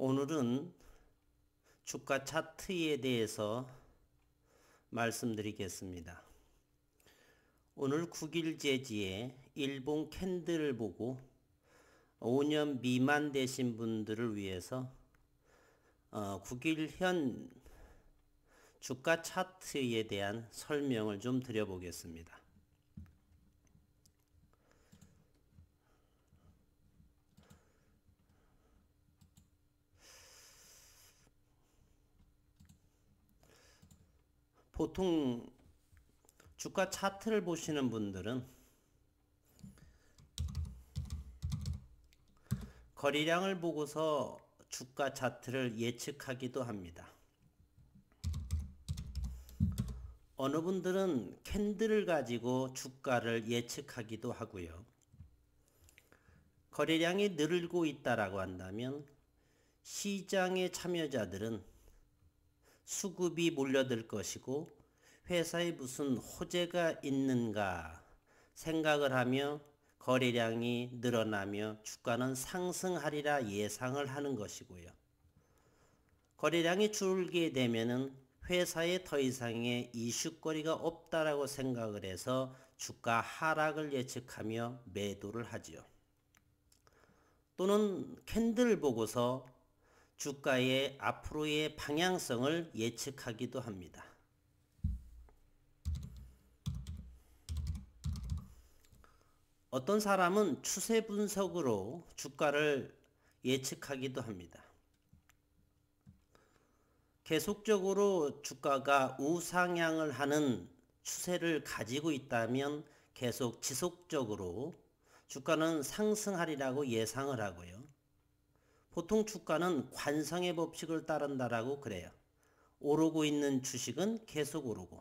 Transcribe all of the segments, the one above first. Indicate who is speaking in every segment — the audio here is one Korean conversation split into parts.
Speaker 1: 오늘은 주가 차트에 대해서 말씀드리겠습니다. 오늘 9일 제지에 일본 캔들을 보고 5년 미만 되신 분들을 위해서 9일 현 주가 차트에 대한 설명을 좀 드려보겠습니다. 보통 주가 차트를 보시는 분들은 거래량을 보고서 주가 차트를 예측하기도 합니다. 어느 분들은 캔들을 가지고 주가를 예측하기도 하고요. 거래량이 늘고 있다라고 한다면 시장의 참여자들은 수급이 몰려들 것이고 회사에 무슨 호재가 있는가 생각을 하며 거래량이 늘어나며 주가는 상승하리라 예상을 하는 것이고요. 거래량이 줄게 되면은 회사에 더 이상의 이슈거리가 없다라고 생각을 해서 주가 하락을 예측하며 매도를 하지요. 또는 캔들을 보고서 주가의 앞으로의 방향성을 예측하기도 합니다. 어떤 사람은 추세 분석으로 주가를 예측하기도 합니다. 계속적으로 주가가 우상향을 하는 추세를 가지고 있다면 계속 지속적으로 주가는 상승하리라고 예상을 하고요. 보통 주가는 관성의 법칙을 따른다라고 그래요. 오르고 있는 주식은 계속 오르고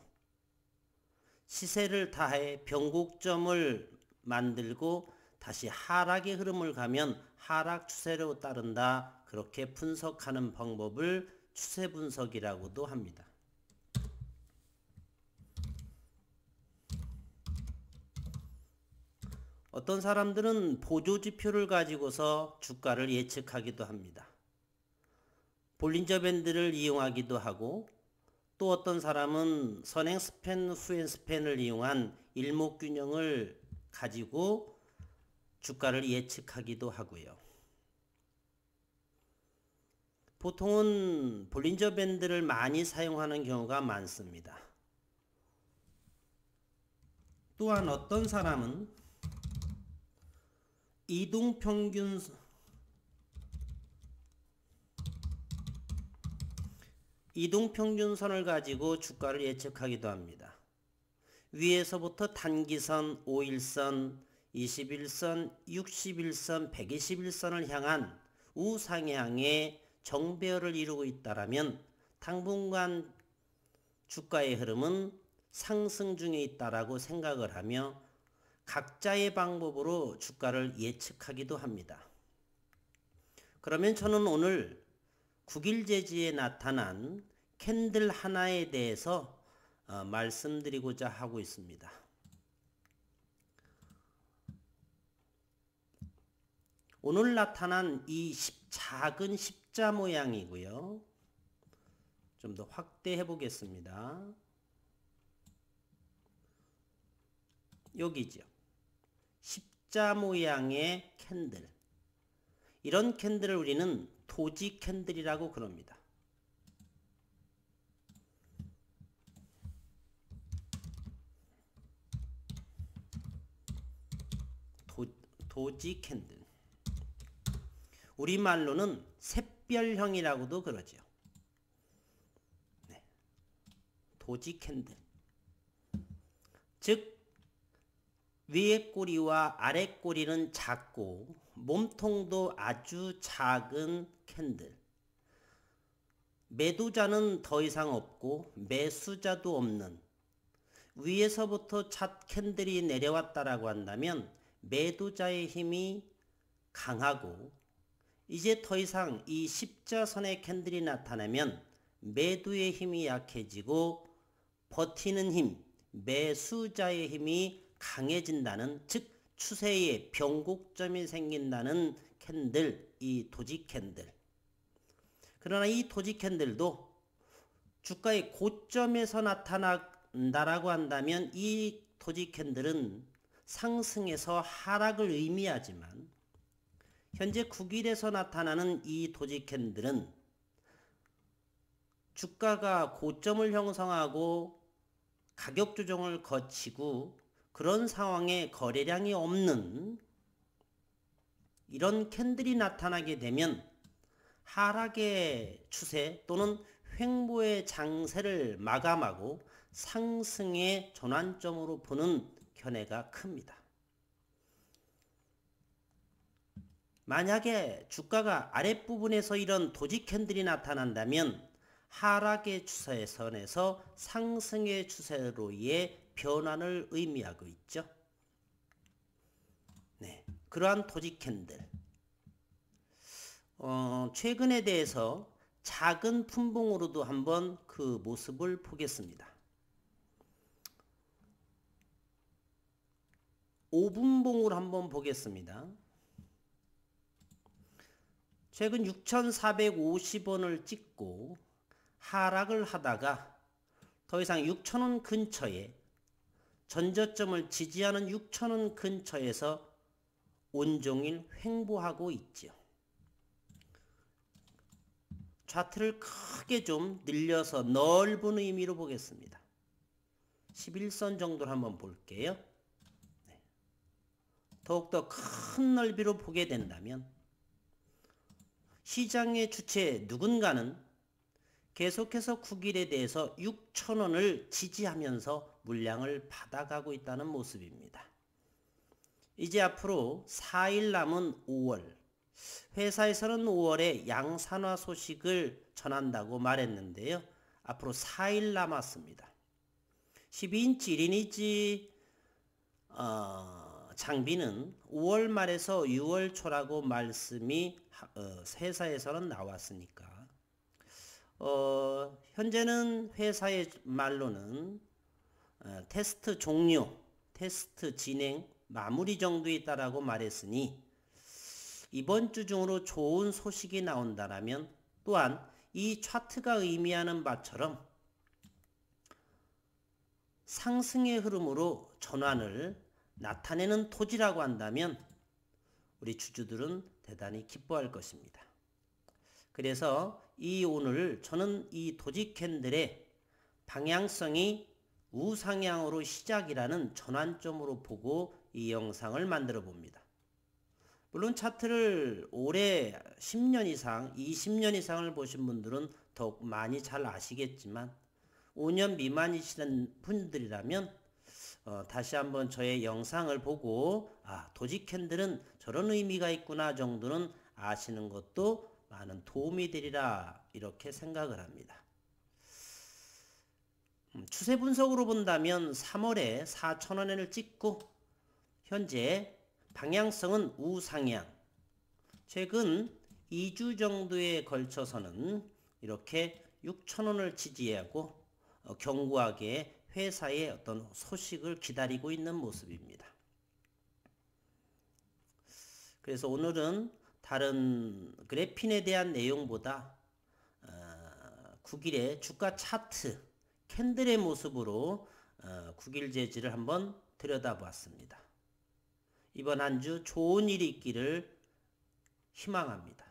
Speaker 1: 시세를 다해 변곡점을 만들고 다시 하락의 흐름을 가면 하락 추세로 따른다. 그렇게 분석하는 방법을 추세 분석이라고도 합니다. 어떤 사람들은 보조지표를 가지고서 주가를 예측하기도 합니다. 볼린저 밴드를 이용하기도 하고 또 어떤 사람은 선행 스팬, 후행 스팬을 이용한 일목균형을 가지고 주가를 예측하기도 하고요. 보통은 볼린저 밴드를 많이 사용하는 경우가 많습니다. 또한 어떤 사람은 이동평균선을 가지고 주가를 예측하기도 합니다. 위에서부터 단기선, 5일선, 21선, 61선, 121선을 향한 우상향의 정배열을 이루고 있다라면 당분간 주가의 흐름은 상승 중에 있다라고 생각을 하며 각자의 방법으로 주가를 예측하기도 합니다. 그러면 저는 오늘 9일 제지에 나타난 캔들 하나에 대해서 말씀드리고자 하고 있습니다. 오늘 나타난 이 작은 십자 모양이고요. 좀 더 확대해 보겠습니다. 여기죠. 십자 모양의 캔들. 이런 캔들을 우리는 도지 캔들이라고 그럽니다. 도지 캔들. 우리말로는 샛별형이라고도 그러죠. 네. 도지 캔들. 즉 위에 꼬리와 아래 꼬리는 작고 몸통도 아주 작은 캔들. 매도자는 더 이상 없고 매수자도 없는 위에서부터 첫 캔들이 내려왔다라고 한다면 매도자의 힘이 강하고 이제 더 이상 이 십자선의 캔들이 나타나면 매도의 힘이 약해지고 버티는 힘, 매수자의 힘이 강해진다는, 즉 추세에 변곡점이 생긴다는 캔들, 이 도지 캔들. 그러나 이 도지 캔들도 주가의 고점에서 나타난다라고 한다면 이 도지 캔들은 상승에서 하락을 의미하지만 현재 9일에서 나타나는 이 도지 캔들은 주가가 고점을 형성하고 가격 조정을 거치고 그런 상황에 거래량이 없는 이런 캔들이 나타나게 되면 하락의 추세 또는 횡보의 장세를 마감하고 상승의 전환점으로 보는 견해가 큽니다. 만약에 주가가 아랫부분에서 이런 도지 캔들이 나타난다면 하락의 추세선에서 상승의 추세로의 변환을 의미하고 있죠. 네, 그러한 도지 캔들. 최근에 대해서 작은 분봉으로도 한번 그 모습을 보겠습니다. 5분봉으로 한번 보겠습니다. 최근 6,450원을 찍고 하락을 하다가 더 이상 6,000원 근처에 전저점을 지지하는 6,000원 근처에서 온종일 횡보하고 있죠. 차트를 크게 좀 늘려서 넓은 의미로 보겠습니다. 11선 정도를 한번 볼게요. 네. 더욱더 큰 넓이로 보게 된다면 시장의 주체 누군가는 계속해서 9일에 대해서 6,000원을 지지하면서 물량을 받아가고 있다는 모습입니다. 이제 앞으로 4일 남은 5월, 회사에서는 5월에 양산화 소식을 전한다고 말했는데요. 앞으로 4일 남았습니다. 12인치 1인치 장비는 5월 말에서 6월 초라고 말씀이 회사에서는 나왔으니까 현재는 회사의 말로는 테스트 종료, 테스트 진행 마무리 정도에 있다라고 말했으니 이번 주 중으로 좋은 소식이 나온다라면 또한 이 차트가 의미하는 바처럼 상승의 흐름으로 전환을 나타내는 토지라고 한다면 우리 주주들은 대단히 기뻐할 것입니다. 그래서 오늘 저는 이 도지 캔들의 방향성이 우상향으로 시작이라는 전환점으로 보고 이 영상을 만들어 봅니다. 물론 차트를 올해 10년 이상, 20년 이상을 보신 분들은 더욱 많이 잘 아시겠지만 5년 미만이시는 분들이라면 다시 한번 저의 영상을 보고 도지 캔들은 저런 의미가 있구나 정도는 아시는 것도 많은 도움이 되리라 이렇게 생각을 합니다. 추세 분석으로 본다면 3월에 4,000원을 찍고 현재 방향성은 우상향. 최근 2주 정도에 걸쳐서는 이렇게 6,000원을 지지하고 견고하게 회사의 어떤 소식을 기다리고 있는 모습입니다. 그래서 오늘은 다른 그래핀에 대한 내용보다 9일의 주가 차트 캔들의 모습으로 9일 재지를 한번 들여다보았습니다. 이번 한 주 좋은 일이 있기를 희망합니다.